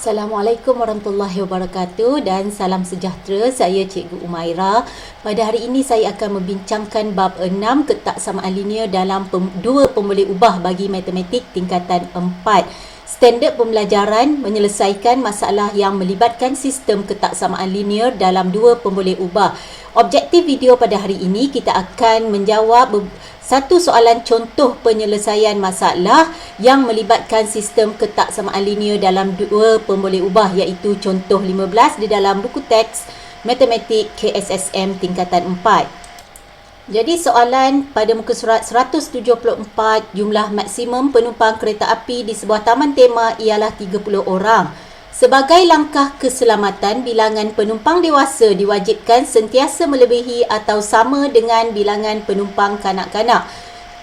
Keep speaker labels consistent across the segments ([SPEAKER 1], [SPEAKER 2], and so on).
[SPEAKER 1] Assalamualaikum warahmatullahi wabarakatuh dan salam sejahtera. Saya Cikgu Umaira. Pada hari ini saya akan membincangkan bab 6 ketaksamaan linear dalam dua pemboleh ubah bagi matematik tingkatan 4. Standard pembelajaran menyelesaikan masalah yang melibatkan sistem ketaksamaan linear dalam dua pemboleh ubah. Objektif video pada hari ini kita akan menjawab satu soalan contoh penyelesaian masalah yang melibatkan sistem ketaksamaan linear dalam dua pemboleh ubah, iaitu contoh 15 di dalam buku teks Matematik KSSM tingkatan 4. Jadi soalan pada muka surat 174, jumlah maksimum penumpang kereta api di sebuah taman tema ialah 30 orang. Sebagai langkah keselamatan, bilangan penumpang dewasa diwajibkan sentiasa melebihi atau sama dengan bilangan penumpang kanak-kanak.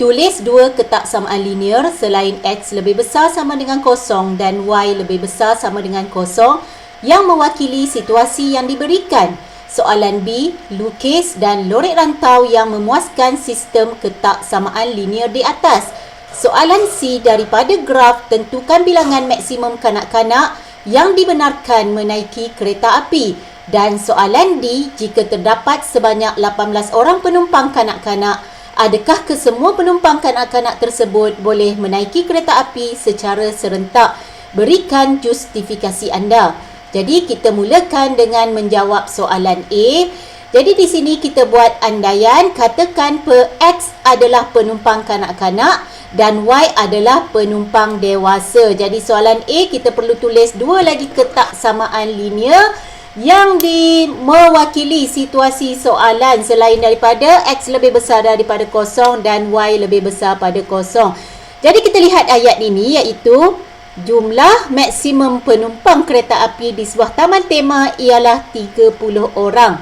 [SPEAKER 1] Tulis dua ketaksamaan linear selain X lebih besar sama dengan kosong dan Y lebih besar sama dengan kosong yang mewakili situasi yang diberikan. Soalan B, lukis dan lorek rantau yang memuaskan sistem ketaksamaan linear di atas. Soalan C, daripada graf tentukan bilangan maksimum kanak-kanak yang dibenarkan menaiki kereta api. Dan soalan D, jika terdapat sebanyak 18 orang penumpang kanak-kanak, adakah kesemua penumpang kanak-kanak tersebut boleh menaiki kereta api secara serentak? Berikan justifikasi anda. Jadi kita mulakan dengan menjawab soalan A. Jadi di sini kita buat andaian, katakan X adalah penumpang kanak-kanak dan Y adalah penumpang dewasa. Jadi soalan A kita perlu tulis dua lagi ketaksamaan linear yang mewakili situasi soalan selain daripada X lebih besar daripada kosong dan Y lebih besar pada kosong. Jadi kita lihat ayat ini, iaitu jumlah maksimum penumpang kereta api di sebuah taman tema ialah 30 orang.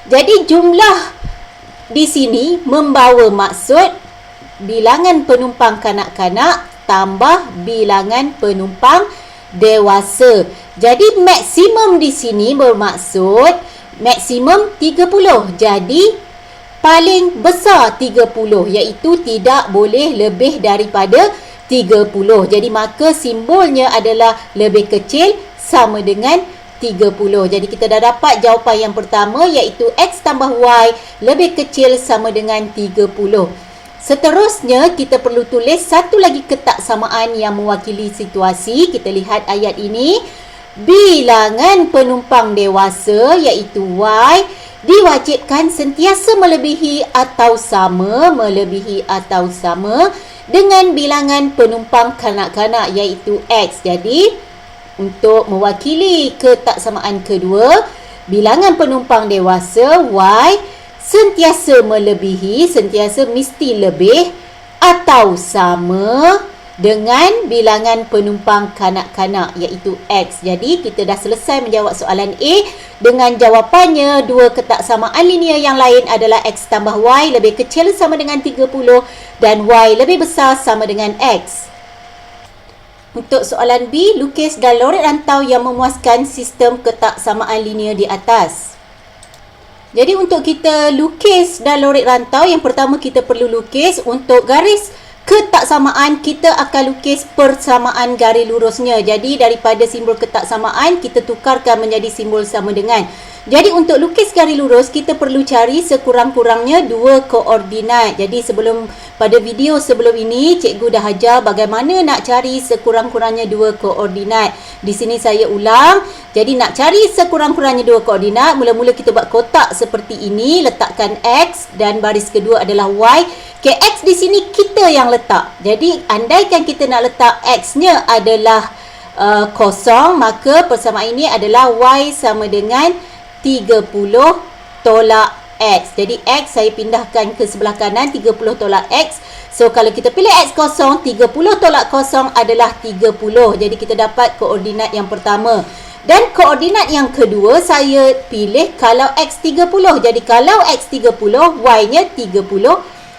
[SPEAKER 1] Jadi jumlah di sini membawa maksud bilangan penumpang kanak-kanak tambah bilangan penumpang dewasa. Jadi maksimum di sini bermaksud maksimum 30. Jadi paling besar 30, iaitu tidak boleh lebih daripada 30. Jadi maka simbolnya adalah lebih kecil sama dengan 30. Jadi kita dah dapat jawapan yang pertama, iaitu X tambah Y lebih kecil sama dengan 30. Seterusnya, kita perlu tulis satu lagi ketaksamaan yang mewakili situasi. Kita lihat ayat ini. Bilangan penumpang dewasa, iaitu Y, diwajibkan sentiasa melebihi atau sama dengan bilangan penumpang kanak-kanak, iaitu X. Jadi, untuk mewakili ketaksamaan kedua, bilangan penumpang dewasa, Y, sentiasa melebihi, sentiasa mesti lebih atau sama dengan bilangan penumpang kanak-kanak, iaitu X. Jadi kita dah selesai menjawab soalan A dengan jawapannya. Dua ketaksamaan linear yang lain adalah X tambah Y lebih kecil sama dengan 30 dan Y lebih besar sama dengan X. Untuk soalan B, lukis dan lorek rantau yang memuaskan sistem ketaksamaan linear di atas. Jadi untuk kita lukis dan lorek rantau, yang pertama kita perlu lukis untuk garis ketaksamaan, kita akan lukis persamaan garis lurusnya. Jadi daripada simbol ketaksamaan kita tukarkan menjadi simbol sama dengan. Jadi untuk lukis garis lurus kita perlu cari sekurang-kurangnya dua koordinat. Jadi pada video sebelum ini cikgu dah ajar bagaimana nak cari sekurang-kurangnya dua koordinat. Di sini saya ulang. Jadi nak cari sekurang-kurangnya dua koordinat, mula-mula kita buat kotak seperti ini, letakkan X dan baris kedua adalah Y. X di sini kita yang letak. Jadi andaikan kita nak letak X-nya adalah kosong, maka persamaan ini adalah Y sama dengan 30 tolak X. Jadi X saya pindahkan ke sebelah kanan, 30 tolak X. So kalau kita pilih X kosong, 30 tolak kosong adalah 30. Jadi kita dapat koordinat yang pertama. Dan koordinat yang kedua saya pilih kalau X 30. Jadi kalau X 30, Y-nya 30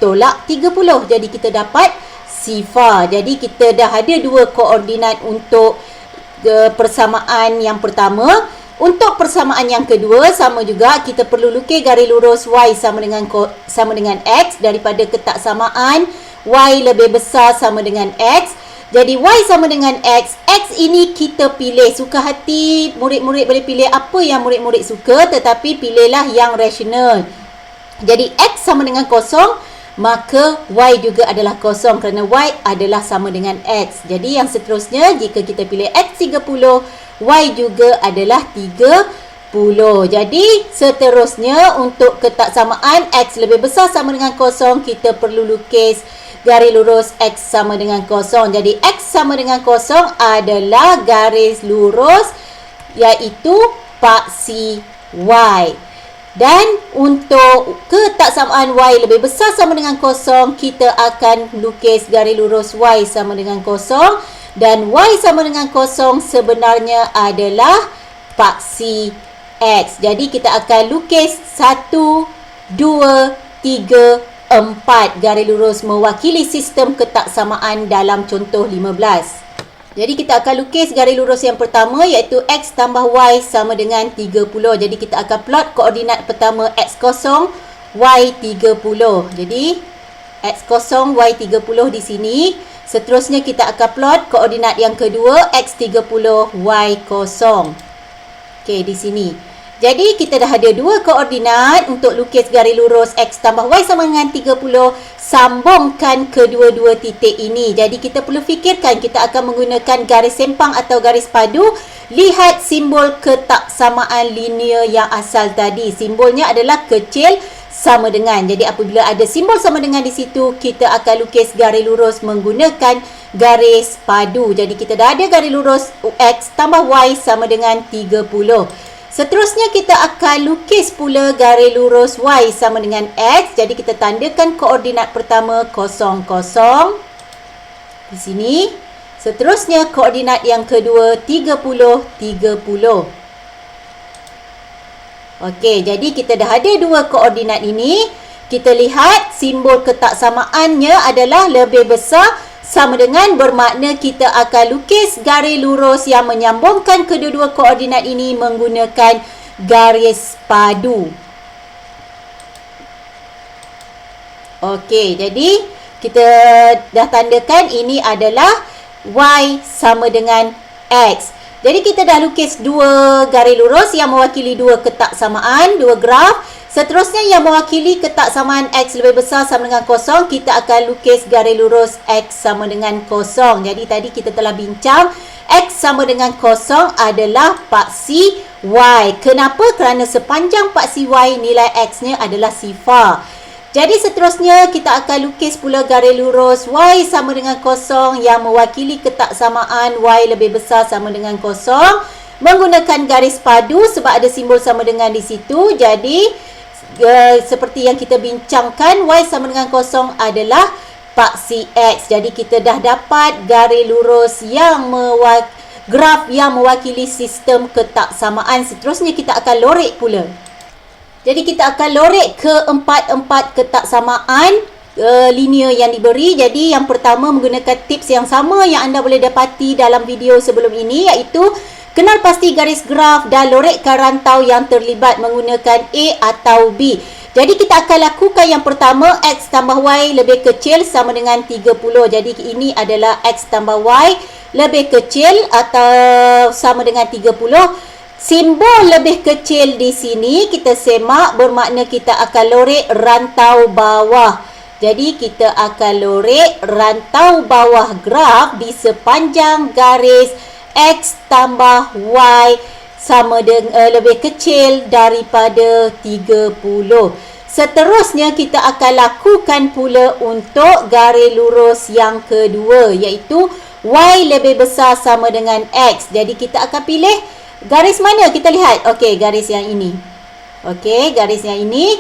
[SPEAKER 1] tolak 30. Jadi kita dapat sifar. Jadi kita dah ada dua koordinat untuk persamaan yang pertama. Untuk persamaan yang kedua sama juga, kita perlu lukis garis lurus Y sama dengan X daripada ketaksamaan Y lebih besar sama dengan X. Jadi Y sama dengan X. X ini kita pilih. Suka hati murid-murid boleh pilih apa yang murid-murid suka, tetapi pilihlah yang rasional. Jadi X sama dengan kosong, maka Y juga adalah kosong kerana Y adalah sama dengan X. Jadi yang seterusnya, jika kita pilih X 30, Y juga adalah 30. Jadi seterusnya untuk ketaksamaan X lebih besar sama dengan kosong, kita perlu lukis garis lurus X sama dengan kosong. Jadi X sama dengan kosong adalah garis lurus iaitu paksi Y. Dan untuk ketaksamaan Y lebih besar sama dengan kosong, kita akan lukis garis lurus Y sama dengan kosong. Dan Y sama dengan kosong sebenarnya adalah paksi X. Jadi kita akan lukis 1, 2, 3, 4 garis lurus mewakili sistem ketaksamaan dalam contoh 15. Jadi kita akan lukis garis lurus yang pertama iaitu X tambah Y sama dengan 30. Jadi kita akan plot koordinat pertama X kosong, Y 30. Jadi X kosong, Y 30 di sini. Seterusnya kita akan plot koordinat yang kedua X 30, Y kosong. Okey, di sini. Jadi kita dah ada dua koordinat untuk lukis garis lurus X tambah Y sama dengan 30. Sambungkan kedua-dua titik ini. Jadi kita perlu fikirkan kita akan menggunakan garis sempang atau garis padu. Lihat simbol ketaksamaan linear yang asal tadi. Simbolnya adalah kecil sama dengan. Jadi apabila ada simbol sama dengan di situ, kita akan lukis garis lurus menggunakan garis padu. Jadi kita dah ada garis lurus X tambah Y sama dengan 30. Seterusnya kita akan lukis pula garis lurus Y sama dengan X. Jadi kita tandakan koordinat pertama 0, 0 di sini. Seterusnya koordinat yang kedua 30, 30. Okey, jadi kita dah ada dua koordinat ini. Kita lihat simbol ketaksamaannya adalah lebih besar sama dengan bermakna kita akan lukis garis lurus yang menyambungkan kedua-dua koordinat ini menggunakan garis padu. Okey, jadi kita dah tandakan ini adalah Y sama dengan X. Jadi kita dah lukis dua garis lurus yang mewakili dua ketaksamaan, dua graf. Seterusnya yang mewakili ketaksamaan X lebih besar sama dengan kosong, kita akan lukis garis lurus X sama dengan kosong. Jadi tadi kita telah bincang X sama dengan kosong adalah paksi Y. Kenapa? Kerana sepanjang paksi Y nilai X-nya adalah sifar. Jadi seterusnya kita akan lukis pula garis lurus Y sama dengan kosong yang mewakili ketaksamaan Y lebih besar sama dengan kosong menggunakan garis padu sebab ada simbol sama dengan di situ. Jadi seperti yang kita bincangkan, Y sama dengan kosong adalah paksi X. Jadi kita dah dapat garis lurus yang graf yang mewakili sistem ketaksamaan. Seterusnya kita akan lorek pula. Jadi kita akan lorek ke empat ketaksamaan linear yang diberi. Jadi yang pertama menggunakan tips yang sama yang anda boleh dapati dalam video sebelum ini, iaitu kenal pasti garis graf dan lorekkan rantau yang terlibat menggunakan A atau B. Jadi kita akan lakukan yang pertama, X tambah Y lebih kecil sama dengan 30. Jadi ini adalah X tambah Y lebih kecil atau sama dengan 30. Simbol lebih kecil di sini kita semak bermakna kita akan lorek rantau bawah. Jadi kita akan lorek rantau bawah graf di sepanjang garis X tambah Y sama dengan lebih kecil daripada 30. Seterusnya kita akan lakukan pula untuk garis lurus yang kedua, iaitu Y lebih besar sama dengan X. Jadi kita akan pilih garis mana? Kita lihat. Okey, garis yang ini. Okey, garis yang ini.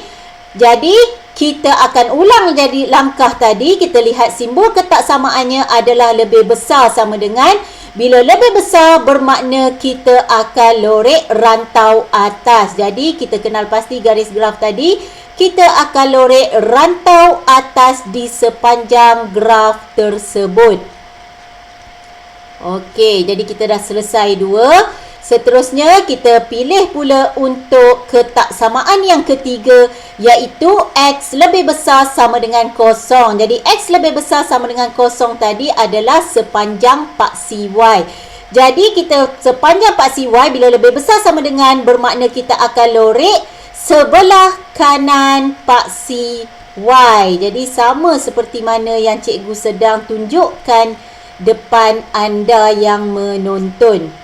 [SPEAKER 1] Jadi kita akan ulang jadi langkah tadi. Kita lihat simbol ketaksamaannya adalah lebih besar sama dengan, bila lebih besar bermakna kita akan lorek rantau atas. Jadi kita kenal pasti garis graf tadi. Kita akan lorek rantau atas di sepanjang graf tersebut. Okey, jadi kita dah selesai dua. Seterusnya, kita pilih pula untuk ketaksamaan yang ketiga, iaitu X lebih besar sama dengan kosong. Jadi, X lebih besar sama dengan kosong tadi adalah sepanjang paksi Y. Jadi, sepanjang paksi Y bila lebih besar sama dengan, bermakna kita akan lorek sebelah kanan paksi Y. Jadi, sama seperti mana yang cikgu sedang tunjukkan depan anda yang menonton.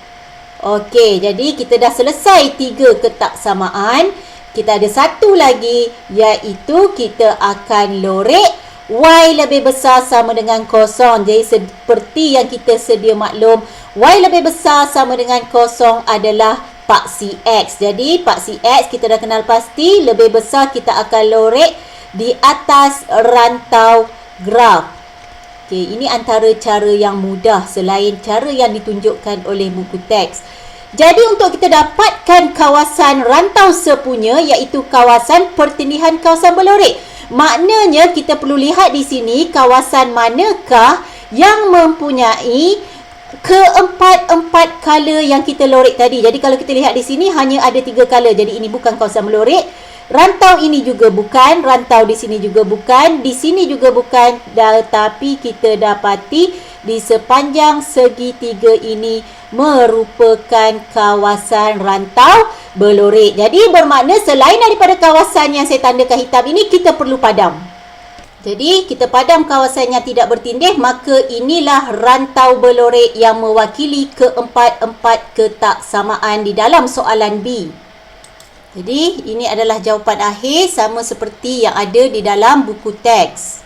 [SPEAKER 1] Okey, jadi kita dah selesai 3 ketaksamaan. Kita ada satu lagi, iaitu kita akan lorek Y lebih besar sama dengan kosong. Jadi seperti yang kita sedia maklum, Y lebih besar sama dengan kosong adalah paksi X. Jadi paksi X kita dah kenal pasti, lebih besar kita akan lorek di atas rantau graf. Okey, ini antara cara yang mudah selain cara yang ditunjukkan oleh buku teks. Jadi untuk kita dapatkan kawasan rantau sepunya, iaitu kawasan pertindihan kawasan berlorek. Maknanya kita perlu lihat di sini kawasan manakah yang mempunyai keempat-empat color yang kita lorek tadi. Jadi kalau kita lihat di sini hanya ada 3 color. Jadi ini bukan kawasan berlorek. Rantau ini juga bukan, rantau di sini juga bukan, di sini juga bukan, tetapi kita dapati di sepanjang segitiga ini merupakan kawasan rantau berlorek. Jadi bermakna selain daripada kawasan yang saya tandakan hitam ini, kita perlu padam. Jadi kita padam kawasan yang tidak bertindih, maka inilah rantau berlorek yang mewakili keempat-empat ketaksamaan di dalam soalan B. Jadi, ini adalah jawapan akhir sama seperti yang ada di dalam buku teks.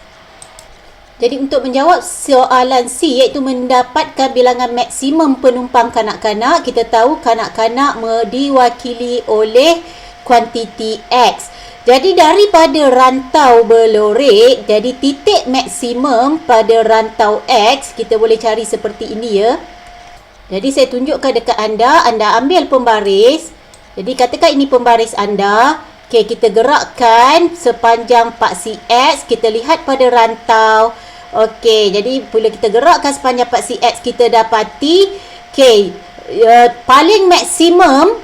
[SPEAKER 1] Jadi, untuk menjawab soalan C, iaitu mendapatkan bilangan maksimum penumpang kanak-kanak, kita tahu kanak-kanak diwakili oleh kuantiti X. Jadi, daripada rantau berlorek, jadi titik maksimum pada rantau X, kita boleh cari seperti ini ya. Jadi, saya tunjukkan dekat anda ambil pembaris. Jadi katakan ini pembaris anda. Okey, kita gerakkan sepanjang paksi X. Kita lihat pada rantau. Okey, jadi bila kita gerakkan sepanjang paksi X, kita dapati paling maksimum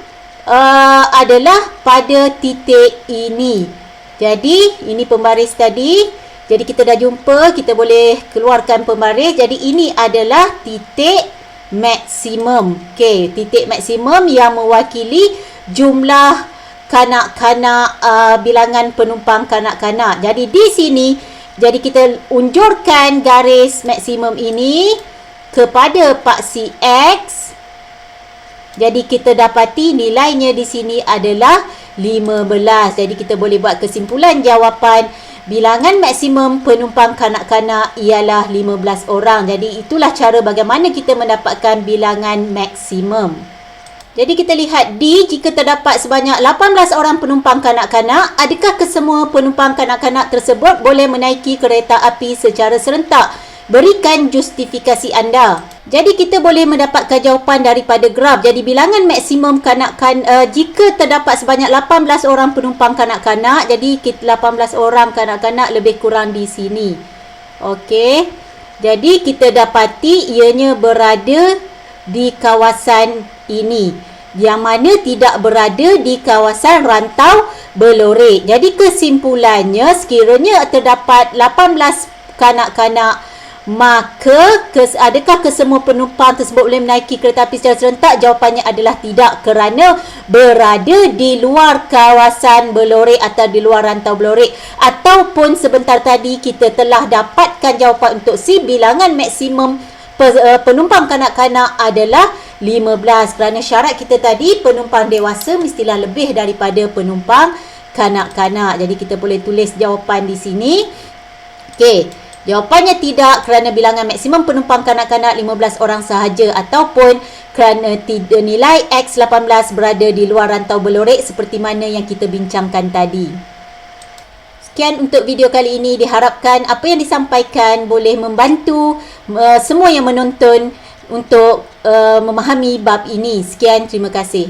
[SPEAKER 1] adalah pada titik ini. Jadi ini pembaris tadi. Jadi kita dah jumpa, kita boleh keluarkan pembaris. Jadi ini adalah titik maksimum. Okey, titik maksimum yang mewakili jumlah kanak-kanak, bilangan penumpang kanak-kanak. Jadi di sini, jadi kita unjurkan garis maksimum ini kepada paksi X. Jadi kita dapati nilainya di sini adalah 15. Jadi kita boleh buat kesimpulan jawapan bilangan maksimum penumpang kanak-kanak ialah 15 orang. Jadi itulah cara bagaimana kita mendapatkan bilangan maksimum. Jadi kita lihat D, jika terdapat sebanyak 18 orang penumpang kanak-kanak, adakah kesemua penumpang kanak-kanak tersebut boleh menaiki kereta api secara serentak? Berikan justifikasi anda. Jadi kita boleh mendapatkan jawapan daripada graf. Jadi bilangan maksimum jika terdapat sebanyak 18 orang penumpang kanak-kanak, jadi 18 orang kanak-kanak lebih kurang di sini. Okey. Jadi kita dapati ianya berada di kawasan ini, yang mana tidak berada di kawasan rantau berlorek. Jadi kesimpulannya, sekiranya terdapat 18 kanak-kanak, maka adakah kesemua penumpang tersebut boleh menaiki kereta api secara serentak? Jawapannya adalah tidak, kerana berada di luar kawasan berlorek atau di luar rantau berlorek. Ataupun sebentar tadi kita telah dapatkan jawapan untuk C, bilangan maksimum penumpang kanak-kanak adalah 15, kerana syarat kita tadi penumpang dewasa mestilah lebih daripada penumpang kanak-kanak. Jadi kita boleh tulis jawapan di sini. Okey, jawapannya tidak, kerana bilangan maksimum penumpang kanak-kanak 15 orang sahaja, ataupun kerana nilai X18 berada di luar rantau berlorek seperti mana yang kita bincangkan tadi. Sekian untuk video kali ini. Diharapkan apa yang disampaikan boleh membantu semua yang menonton untuk memahami bab ini. Sekian, terima kasih.